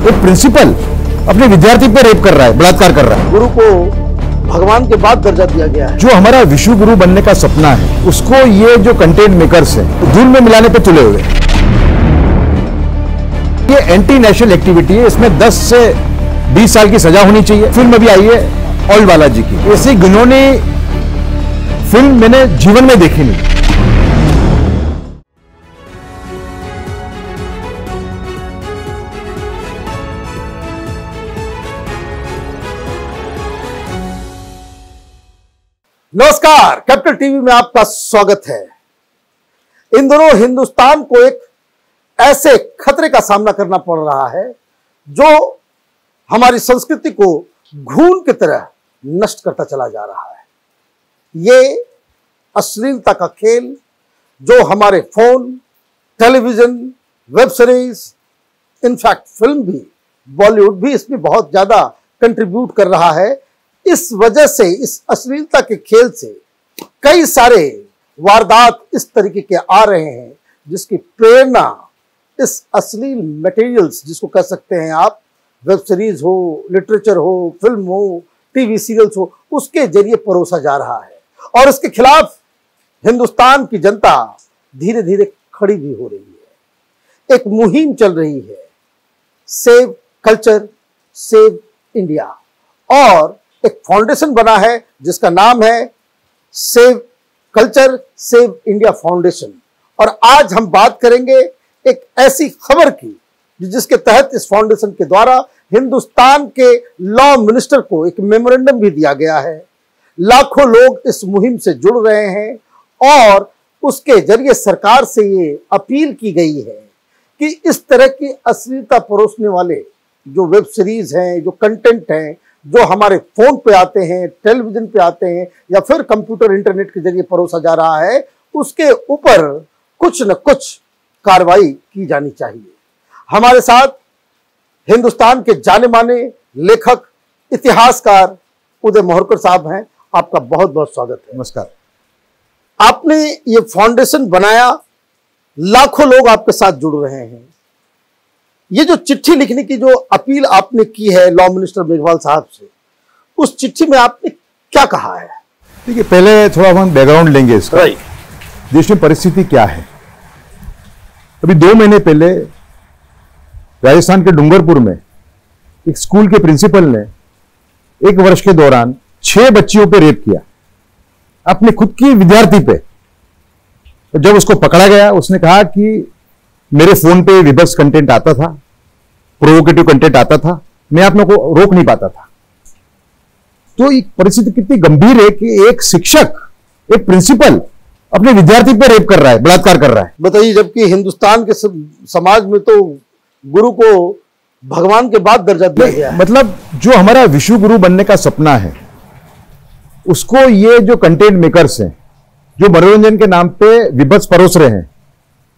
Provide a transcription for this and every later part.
एक प्रिंसिपल अपने विद्यार्थी पे रेप कर रहा है, बलात्कार कर रहा है। गुरु को भगवान के बाद दर्जा दिया गया है। जो हमारा विश्व गुरु बनने का सपना है, उसको ये जो कंटेंट मेकर्स हैं धूल में मिलाने पे तुले हुए। ये एंटी नेशनल एक्टिविटी है, इसमें 10 से 20 साल की सजा होनी चाहिए। फिल्म अभी आई है ऑल बालाजी की, ऐसी घिनौनी फिल्म मैंने जीवन में देखी नहीं। नमस्कार, कैपिटल टीवी में आपका स्वागत है। इन दिनों हिंदुस्तान को एक ऐसे खतरे का सामना करना पड़ रहा है जो हमारी संस्कृति को घून की तरह नष्ट करता चला जा रहा है। ये अश्लीलता का खेल जो हमारे phone, television, web series, in fact film भी, बॉलीवुड भी इसमें बहुत ज्यादा कंट्रीब्यूट कर रहा है। इस वजह से, इस अश्लीलता के खेल से कई सारे वारदात इस तरीके के आ रहे हैं जिसकी प्रेरणा इस अश्लील मटेरियल्स, जिसको कह सकते हैं आप, वेब सीरीज हो, लिटरेचर हो, फिल्म हो, टीवी सीरियल्स हो, उसके जरिए परोसा जा रहा है। और इसके खिलाफ हिंदुस्तान की जनता धीरे धीरे खड़ी भी हो रही है। एक मुहिम चल रही है, सेव कल्चर सेव इंडिया, और एक फाउंडेशन बना है जिसका नाम है save culture save India foundation. और आज हम बात करेंगे एक ऐसी खबर की जिसके तहत इस फाउंडेशन के द्वारा हिंदुस्तान के लॉ मिनिस्टर को एक मेमोरेंडम भी दिया गया है। लाखों लोग इस मुहिम से जुड़ रहे हैं और उसके जरिए सरकार से ये अपील की गई है कि इस तरह की अश्लीलता परोसने वाले जो वेब सीरीज हैं, जो कंटेंट हैं, जो हमारे फोन पे आते हैं, टेलीविजन पे आते हैं या फिर कंप्यूटर इंटरनेट के जरिए परोसा जा रहा है, उसके ऊपर कुछ न कुछ कार्रवाई की जानी चाहिए। हमारे साथ हिंदुस्तान के जाने माने लेखक, इतिहासकार उदय मोहरकर साहब हैं। आपका बहुत बहुत स्वागत है। नमस्कार। आपने ये फाउंडेशन बनाया, लाखों लोग आपके साथ जुड़ रहे हैं। ये जो चिट्ठी लिखने की जो अपील आपने की है लॉ मिनिस्टर मेघवाल साहब से, उस चिट्ठी में आपने क्या कहा है? देखिए, पहले थोड़ा हम बैकग्राउंड लेंगे इसका। देश में परिस्थिति क्या है। अभी 2 महीने पहले राजस्थान के डूंगरपुर में एक स्कूल के प्रिंसिपल ने 1 वर्ष के दौरान 6 बच्चियों पे रेप किया, अपने खुद की विद्यार्थी पे। तो जब उसको पकड़ा गया, उसने कहा कि मेरे फोन पे विभत्स कंटेंट आता था, प्रोवोकेटिव कंटेंट आता था, मैं आप लोगों को रोक नहीं पाता था। तो ये परिस्थिति कितनी गंभीर है कि एक शिक्षक, एक प्रिंसिपल अपने विद्यार्थी पे रेप कर रहा है, बलात्कार कर रहा है। बताइए, जबकि हिंदुस्तान के समाज में तो गुरु को भगवान के बाद दर्जा दिया गया है। मतलब जो हमारा विश्व गुरु बनने का सपना है, उसको ये जो कंटेंट मेकर्स हैं, जो मनोरंजन के नाम पे विभत्स परोस रहे हैं,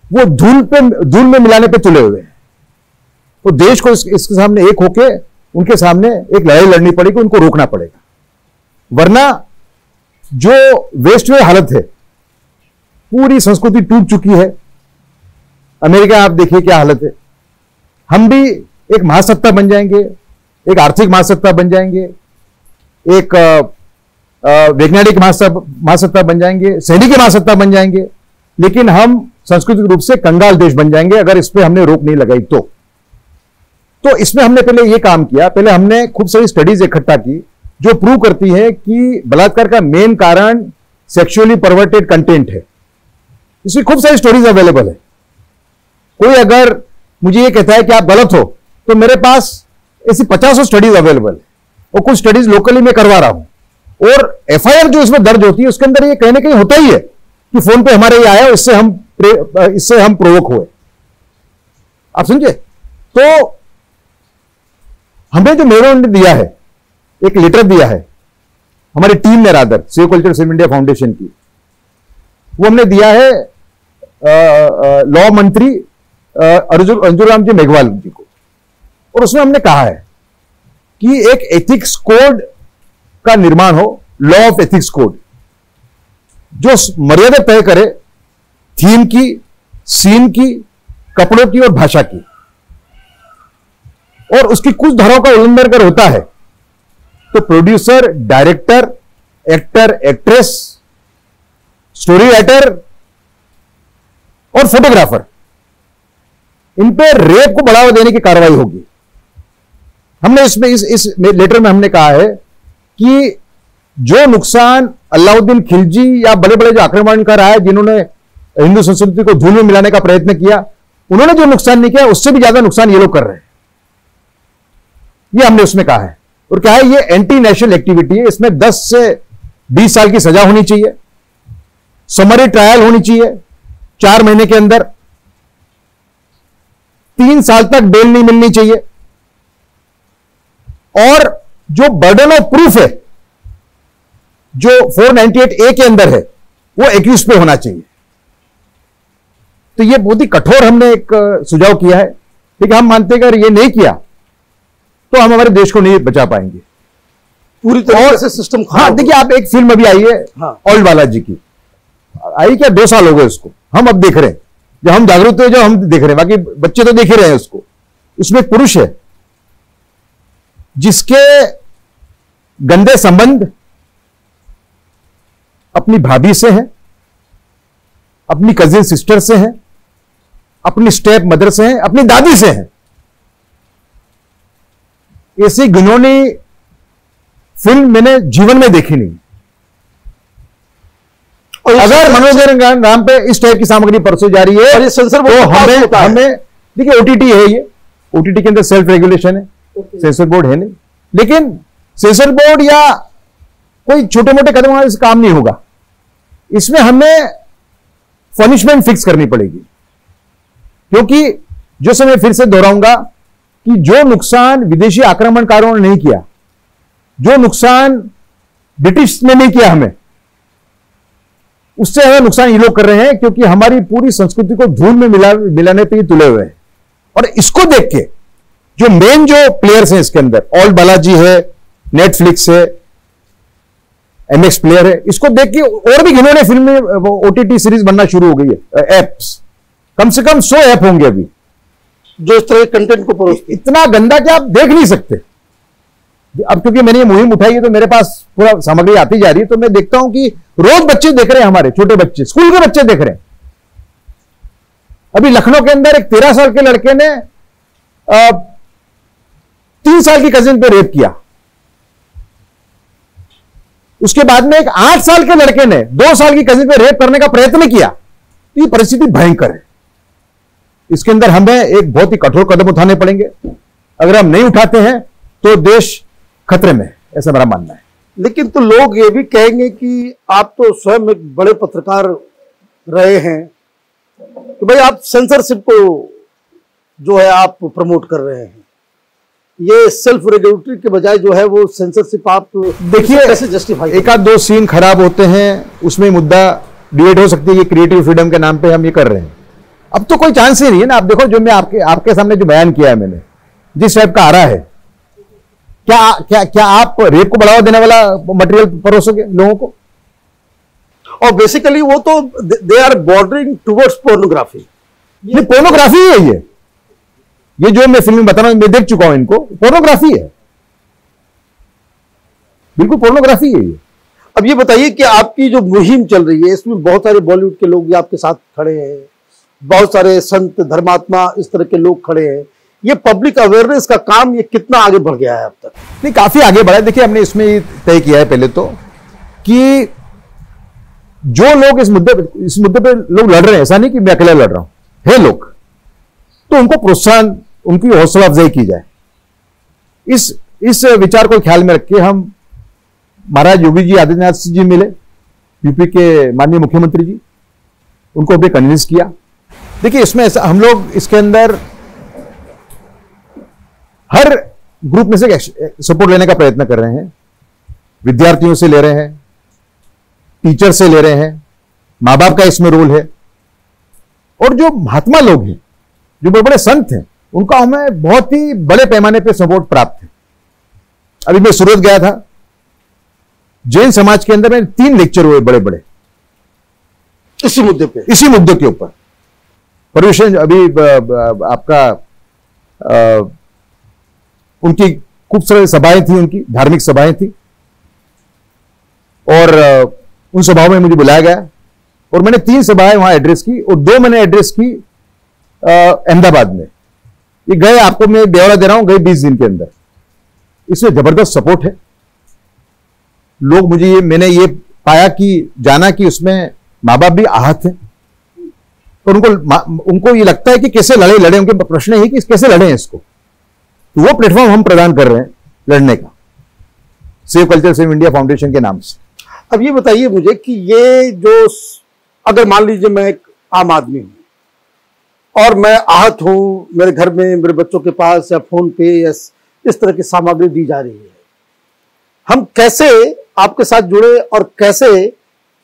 वो धूल में मिलाने पे तुले हुए हैं। तो देश को इसके सामने एक होके उनके सामने एक लड़ाई लड़नी पड़ेगी, उनको रोकना पड़ेगा। वरना जो वेस्ट में हालत है, पूरी संस्कृति टूट चुकी है। अमेरिका आप देखिए क्या हालत है। हम भी एक महासत्ता बन जाएंगे, एक आर्थिक महासत्ता बन जाएंगे, एक वैज्ञानिक महासत्ता बन जाएंगे, सैनिक महासत्ता बन जाएंगे, लेकिन हम सांस्कृतिक रूप से कंगाल देश बन जाएंगे अगर इस पे हमने रोक नहीं लगाई तो इसमें हमने पहले ये काम किया। पहले हमने खूब सारी स्टडीज इकट्ठा की जो प्रूव करती है कि बलात्कार का मेन कारण सेक्सुअली परवर्टेड कंटेंट है। इसमें खूब सारी स्टोरीज अवेलेबल है। कोई अगर मुझे ये कहता है कि आप गलत हो, तो मेरे पास ऐसी 50 स्टडीज अवेलेबल है और कुछ स्टडीज लोकली मैं करवा रहा हूं। और एफआईआर जो इसमें दर्ज होती है उसके अंदर ये कहीं ना कहीं होता ही है कि फोन पे हमारे ये आया, इससे हम प्रोवोक हुए। आप समझे? तो हमें जो मेमोरेंडम दिया है, एक लेटर दिया है हमारी टीम ने, rather save culture save India foundation की, वो हमने दिया है लॉ मंत्री अर्जुन राम जी मेघवाल जी को। और उसमें हमने कहा है कि एक एथिक्स कोड का निर्माण हो, लॉ ऑफ एथिक्स कोड, जो मर्यादा तय करे थीम की, सीन की, कपड़ों की और भाषा की। और उसकी कुछ धाराओं का उल्लंघन अगर होता है तो producer, director, actor, actress, story writer और फोटोग्राफर, इन पे रेप को बढ़ावा देने की कार्रवाई होगी। हमने इसमें इस लेटर में हमने कहा है कि जो नुकसान अलाउद्दीन खिलजी या बड़े बड़े जो आक्रमणकार आए जिन्होंने हिंदू संस्कृति को धूल में मिलाने का प्रयत्न किया, उन्होंने जो नुकसान नहीं किया उससे भी ज्यादा नुकसान ये लोग कर रहे हैं, ये हमने उसमें कहा है। और क्या है, ये एंटी नेशनल एक्टिविटी है, इसमें 10 से 20 साल की सजा होनी चाहिए, समरी ट्रायल होनी चाहिए 4 महीने के अंदर, 3 साल तक बेल नहीं मिलनी चाहिए, और जो बर्डन ऑफ प्रूफ है जो 498A के अंदर है वो एक्यूज पे होना चाहिए। तो ये बहुत ही कठोर हमने एक सुझाव किया है, लेकिन हम मानते हैं कि अगर ये नहीं किया तो हम हमारे देश को नहीं बचा पाएंगे पूरी तरह से सिस्टम। हाँ, देखिए आप एक फिल्म अभी आई है ओल्ड बालाजी की, आई क्या 2 साल हो गए उसको, हम अब देख रहे हैं, जब हम जागरूक हुए, जब हम देख रहे हैं, बाकी बच्चे तो देख ही रहे हैं उसको। उसमें एक पुरुष है जिसके गंदे संबंध अपनी भाभी से हैं, अपनी कजिन सिस्टर से हैं, अपनी स्टेप मदर से हैं, अपनी दादी से हैं। ऐसी घिनौनी फिल्म मैंने जीवन में देखी नहीं। और अगर मनोरंजन के नाम पे इस टाइप की सामग्री परसों जा रही है और ये सेंसर बोर्ड तो हमें देखिए, ओटीटी है, ये ओटीटी के अंदर सेल्फ रेगुलेशन है, सेंसर बोर्ड है नहीं, लेकिन सेंसर बोर्ड या कोई छोटे मोटे कदम हमारे से काम नहीं होगा, इसमें हमें पनिशमेंट फिक्स करनी पड़ेगी। क्योंकि जो समय फिर से दोहराऊंगा कि जो नुकसान विदेशी आक्रमणकारों ने नहीं किया, जो नुकसान ब्रिटिश ने नहीं किया हमें, उससे हमें नुकसान ये लोग कर रहे हैं, क्योंकि हमारी पूरी संस्कृति को धूल में मिलाने पे ही तुले हुए हैं। और इसको देख के जो मेन जो प्लेयर्स हैं इसके अंदर, ओल्ड बालाजी है, नेटफ्लिक्स है, एमएक्स प्लेयर है, इसको देख के और भी घिनौने फिल्में ओटीटी सीरीज बनना शुरू हो गई है। एप्स कम से कम 100 ऐप होंगे अभी जो इस तरह के कंटेंट को परोसते, इतना गंदा कि आप देख नहीं सकते। अब क्योंकि मैंने ये मुहिम उठाई है तो मेरे पास पूरा सामग्री आती जा रही है, तो मैं देखता हूं कि रोज बच्चे देख रहे हैं, हमारे छोटे बच्चे, स्कूल के बच्चे देख रहे हैं। अभी लखनऊ के अंदर एक 13 साल के लड़के ने 3 साल की कजिन पे रेप किया। उसके बाद में एक 8 साल के लड़के ने 2 साल की कजिन पे रेप करने का प्रयत्न किया। ये परिस्थिति भयंकर है, इसके अंदर हमें एक बहुत ही कठोर कदम उठाने पड़ेंगे। अगर हम नहीं उठाते हैं तो देश खतरे में, ऐसा मेरा मानना है। लेकिन तो लोग ये भी कहेंगे कि आप तो स्वयं एक बड़े पत्रकार रहे हैं, तो भाई आप सेंसरशिप को जो है आप प्रमोट कर रहे हैं, ये सेल्फ रेगुलेटरी के बजाय जो है वो सेंसरशिप आप देखिए कैसे जस्टिफाई? एक आध 2 सीन खराब होते हैं, उसमें मुद्दा डिबेट हो सकती है, ये क्रिएटिव फ्रीडम के नाम पे हम ये कर रहे हैं। अब तो कोई चांस ही नहीं है ना। आप देखो जो मैं आपके सामने जो बयान किया है मैंने, जिस टाइप का आ रहा है, क्या आप रेप को बढ़ावा देने वाला मटेरियल परोसोगे लोगों को? और बेसिकली वो तो they are bordering towards pornography. ये पोर्नोग्राफी है, ये जो मैं फिल्म बता रहा हूं, मैं देख चुका हूं इनको, पोर्नोग्राफी है, बिल्कुल पोर्नोग्राफी है ये। अब ये बताइए कि आपकी जो मुहिम चल रही है इसमें बहुत सारे बॉलीवुड के लोग भी आपके साथ खड़े हैं, बहुत सारे संत धर्मात्मा इस तरह के लोग खड़े हैं, ये पब्लिक अवेयरनेस का काम ये कितना आगे बढ़ गया है अब तक? नहीं, काफी आगे बढ़ा है। देखिए हमने इसमें तय किया है पहले तो कि जो लोग इस मुद्दे पे लोग लड़ रहे हैं, ऐसा नहीं कि मैं अकेला लड़ रहा हूं, है लोग, तो उनको प्रोत्साहन, उनकी हौसला अफजाई की जाए। इस विचार को ख्याल में रख के हम महाराज योगी जी आदित्यनाथ जी मिले, यूपी के माननीय मुख्यमंत्री जी, उनको भी कन्विंस किया। देखिए इसमें ऐसा, हम लोग इसके अंदर हर ग्रुप में से सपोर्ट लेने का प्रयत्न कर रहे हैं। विद्यार्थियों से ले रहे हैं, टीचर से ले रहे हैं, मां बाप का इसमें रोल है, और जो महात्मा लोग हैं, जो बड़े बड़े संत हैं, उनका हमें बहुत ही बड़े पैमाने पे सपोर्ट प्राप्त है। अभी मैं सूरत गया था, जैन समाज के अंदर में 3 लेक्चर हुए बड़े बड़े इसी मुद्दे के ऊपर। परमिशन अभी आपका उनकी खूब सारी सभाएं थी, उनकी धार्मिक सभाएं थी, और उन सभाओं में मुझे बुलाया गया और मैंने 3 सभाएं वहां एड्रेस की और 2 मैंने एड्रेस की अहमदाबाद में। ये गए, आपको मैं ब्यौरा दे रहा हूं, गए 20 दिन के अंदर। इसमें जबरदस्त सपोर्ट है। लोग मुझे मैंने ये पाया कि जाना कि उसमें माँ बाप भी आहत हैं और उनको ये लगता है कि कैसे लड़े, उनके प्रश्न है कि कैसे लड़े इसको। तो वो प्लेटफॉर्म हम प्रदान कर रहे हैं लड़ने का, save culture save India foundation के नाम से। अब ये बताइए मुझे कि ये जो, अगर मान लीजिए मैं एक आम आदमी हूं और मैं आहत हूं, मेरे घर में मेरे बच्चों के पास या फोन पे या इस तरह की सामग्री दी जा रही है, हम कैसे आपके साथ जुड़े और कैसे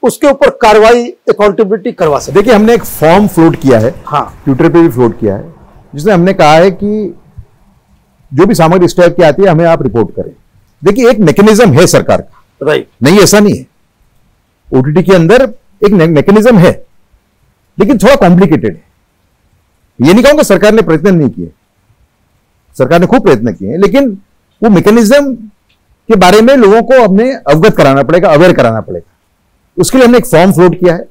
उसके ऊपर कार्रवाई, अकाउंटेबिलिटी करवा सकते? देखिए, हमने एक फॉर्म फ्लोट किया है, हाँ, ट्विटर पे भी फ्लोट किया है, जिसमें हमने कहा है कि जो भी सामग्री इस टाइप की आती है हमें आप रिपोर्ट करें। देखिए, एक मैकेनिज्म है सरकार का, राइट, नहीं ऐसा नहीं है, ओटीटी के अंदर एक मैकेनिज्म है, लेकिन थोड़ा कॉम्प्लिकेटेड है। ये नहीं कहूंगा सरकार ने प्रयत्न नहीं किए, सरकार ने खूब प्रयत्न किए हैं, लेकिन वो मैकेनिज्म के बारे में लोगों को हमने अवगत कराना पड़ेगा, अवेयर कराना पड़ेगा। उसके लिए हमने एक फॉर्म फ्लोट किया है।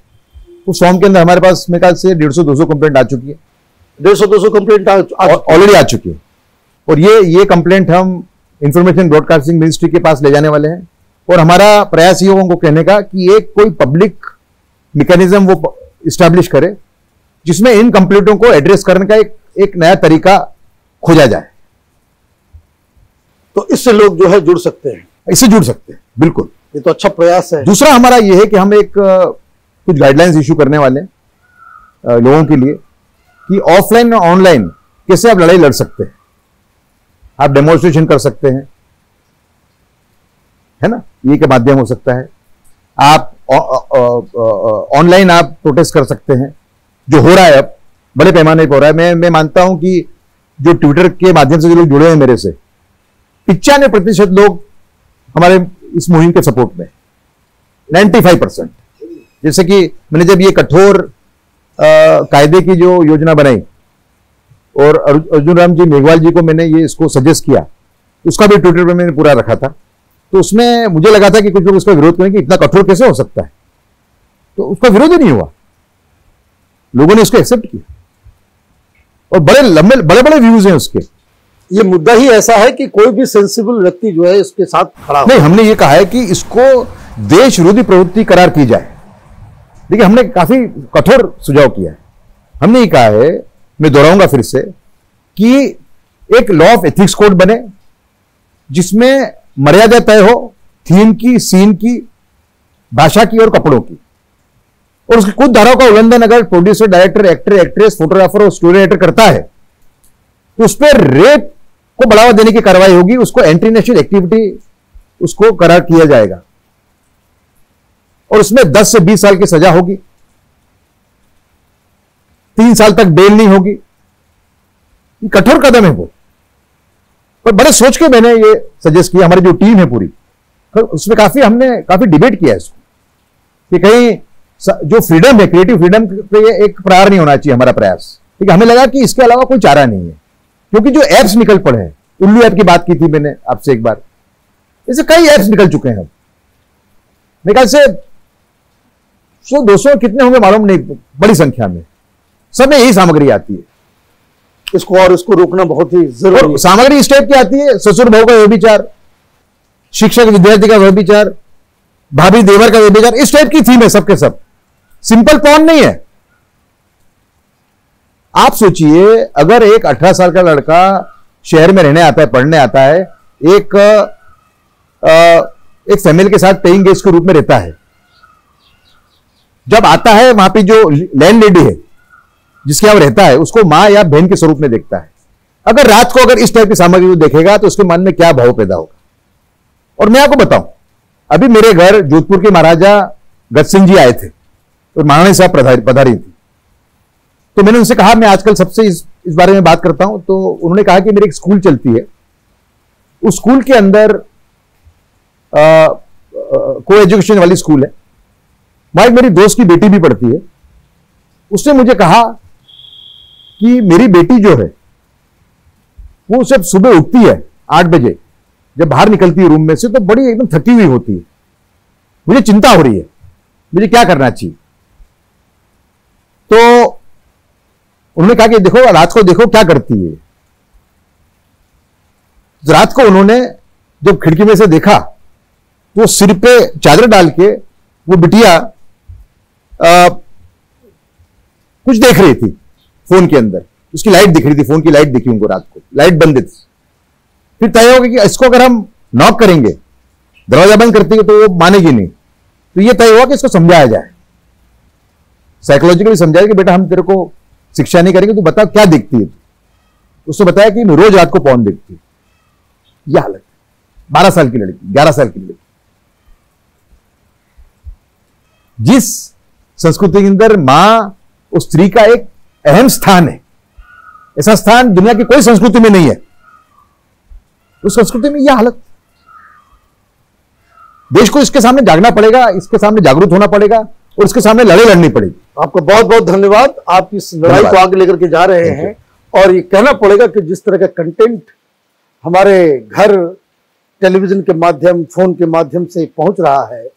उस फॉर्म के अंदर हमारे पास मेरे ख्याल से 150-200 कंप्लेंट आ चुकी है। 150-200 कंप्लेंट ऑलरेडी आ चुकी है, और ये कंप्लेंट हम इंफॉर्मेशन ब्रॉडकास्टिंग मिनिस्ट्री के पास ले जाने वाले हैं। और हमारा प्रयास ये होगा उनको कहने का कि एक कोई पब्लिक मैकेनिज्म वो इस्टेब्लिश करे जिसमें इन कंप्लेंटों को एड्रेस करने का एक नया तरीका खोजा जाए। तो इससे लोग जो है जुड़ सकते हैं, इससे जुड़ सकते हैं, बिल्कुल, ये तो अच्छा प्रयास है। दूसरा हमारा ये है कि हम एक कुछ गाइडलाइंस इशू करने वाले हैं लोगों के लिए कि ऑफलाइन और ऑनलाइन कैसे आप लड़ाई लड़ सकते हैं। आप डेमोन्स्ट्रेशन कर सकते हैं, है ना, ये के माध्यम हो सकता है। आप ऑनलाइन आप प्रोटेस्ट कर सकते हैं, जो हो रहा है अब बड़े पैमाने पर हो रहा है। मैं मानता हूं कि जो ट्विटर के माध्यम से जो लोग जुड़े हैं मेरे से, 95% लोग हमारे इस मुहिम के सपोर्ट में, 95%। जैसे कि मैंने जब ये कठोर कायदे की जो योजना बनाई और अर्जुन राम जी मेघवाल जी को मैंने ये इसको सजेस्ट किया, उसका भी ट्विटर पे मैंने पूरा रखा था, तो उसमें मुझे लगा था कि कुछ लोग इसका विरोध करेंगे, इतना कठोर कैसे हो सकता है, तो उसका विरोध ही नहीं हुआ, लोगों ने उसको एक्सेप्ट किया और बड़े बड़े व्यूज हैं उसके। ये मुद्दा ही ऐसा है कि कोई भी सेंसिबल व्यक्ति जो है इसके साथ खड़ा नहीं, हमने ये कहा है कि इसको देश विरोधी प्रवृत्ति करार की जाए। देखिए, हमने काफी कठोर सुझाव किया है। हमने ये कहा है, मैं दोहराऊंगा फिर से, कि एक लॉ ऑफ एथिक्स कोड बने जिसमें मर्यादा तय हो थीम की, सीन की, भाषा की और कपड़ों की, और उसकी कुछ धाराओं का उल्लंघन अगर producer, director, actor, actress, photographer और स्टोरी राइटर करता है तो उस पर रेप को बढ़ावा देने की कार्रवाई होगी, उसको एंटी नेशनल एक्टिविटी उसको करार किया जाएगा और उसमें 10 से 20 साल की सजा होगी, 3 साल तक बेल नहीं होगी। ये कठोर कदम है वो, पर बड़े सोच के मैंने ये सजेस्ट किया। हमारी जो टीम है पूरी, उसमें हमने काफी डिबेट किया है इसको कि कहीं जो फ्रीडम है, क्रिएटिव फ्रीडम पे ये एक प्रहार नहीं होना चाहिए हमारा प्रयास। ठीक है, हमें लगा कि इसके अलावा कोई चारा नहीं है, क्योंकि जो एप्स निकल पड़े हैं, उल्लू ऐप की बात की थी मैंने आपसे एक बार, ऐसे कई एप्स निकल चुके हैं। मेरे ख्याल से 100-200 कितने होंगे मालूम नहीं, बड़ी संख्या में, सब में यही सामग्री आती है। इसको रोकना बहुत ही जरूरी है। सामग्री इस टाइप की आती है, ससुर बहू का व्यभिचार, शिक्षक विद्यार्थी का व्यभिचार, भाभी देवर का व्यभिचार, इस टाइप की थीम है सबके सब। सिंपल पॉर्न नहीं है। आप सोचिए, अगर एक 18 साल का लड़का शहर में रहने आता है, पढ़ने आता है, एक फैमिली के साथ पेइंग गेस्ट के रूप में रहता है, जब आता है वहां पे जो लैंड लेडी है जिसके यहां रहता है, उसको मां या बहन के स्वरूप में देखता है। अगर रात को अगर इस टाइप की सामग्री को देखेगा तो उसके मन में क्या भाव पैदा होगा। और मैं आपको बताऊं, अभी मेरे घर जोधपुर के महाराजा गज सिंह जी आए थे और महारानी साहब पधारी थी, तो मैंने उनसे कहा, मैं आजकल सबसे इस बारे में बात करता हूं, तो उन्होंने कहा कि मेरी एक स्कूल चलती है, उस स्कूल के अंदर को एजुकेशन वाली स्कूल है, वहां एक मेरी दोस्त की बेटी भी पढ़ती है। उसने मुझे कहा कि मेरी बेटी जो है वो सब सुबह उठती है 8 बजे जब बाहर निकलती है रूम में से तो बड़ी एकदम थकी हुई होती है। मुझे चिंता हो रही है, मुझे क्या करना चाहिए। तो उन्होंने कहा कि देखो रात को देखो क्या करती है। रात को उन्होंने जब खिड़की में से देखा तो सिर पे चादर डाल के वो बिटिया कुछ देख रही थी फोन के अंदर। उसकी लाइट दिख रही थी, फोन की लाइट दिखी उनको रात को, लाइट बंद थी। फिर तय हो गया कि इसको अगर हम नॉक करेंगे, दरवाजा बंद करती है तो वो मानेगी नहीं, तो ये तय हुआ कि इसको समझाया जाए, साइकोलॉजिकली समझाया कि बेटा हम तेरे को शिक्षा नहीं करेंगे, तू बता क्या देखती है। उसने बताया कि मैं रोज रात को पॉर्न देखती हूं। यह हालत, 12 साल की लड़की, 11 साल की लड़की। जिस संस्कृति के अंदर मां उस स्त्री का एक अहम स्थान है, ऐसा स्थान दुनिया की कोई संस्कृति में नहीं है, उस संस्कृति में यह हालत। देश को इसके सामने जागना पड़ेगा, इसके सामने जागरूक होना पड़ेगा और इसके सामने लड़ाई लड़नी पड़ेगी। आपको बहुत बहुत धन्यवाद। आप इस लड़ाई को आगे लेकर के जा रहे हैं और ये कहना पड़ेगा कि जिस तरह का कंटेंट हमारे घर टेलीविजन के माध्यम, फोन के माध्यम से पहुंच रहा है,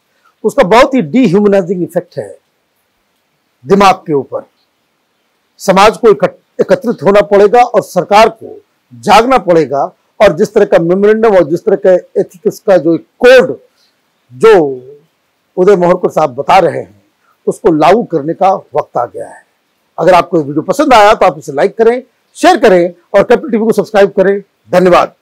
उसका बहुत ही डिह्यूमनाइजिंग इफेक्ट है दिमाग के ऊपर। समाज को एकत्रित होना पड़ेगा और सरकार को जागना पड़ेगा और जिस तरह का मेमोरेंडम और जिस तरह का एथिक्स का जो कोड जो उदय मोहरकर साहब बता रहे हैं, उसको लागू करने का वक्त आ गया है। अगर आपको वीडियो पसंद आया तो आप इसे लाइक करें, शेयर करें और कैपिटल टीवी को सब्सक्राइब करें। धन्यवाद।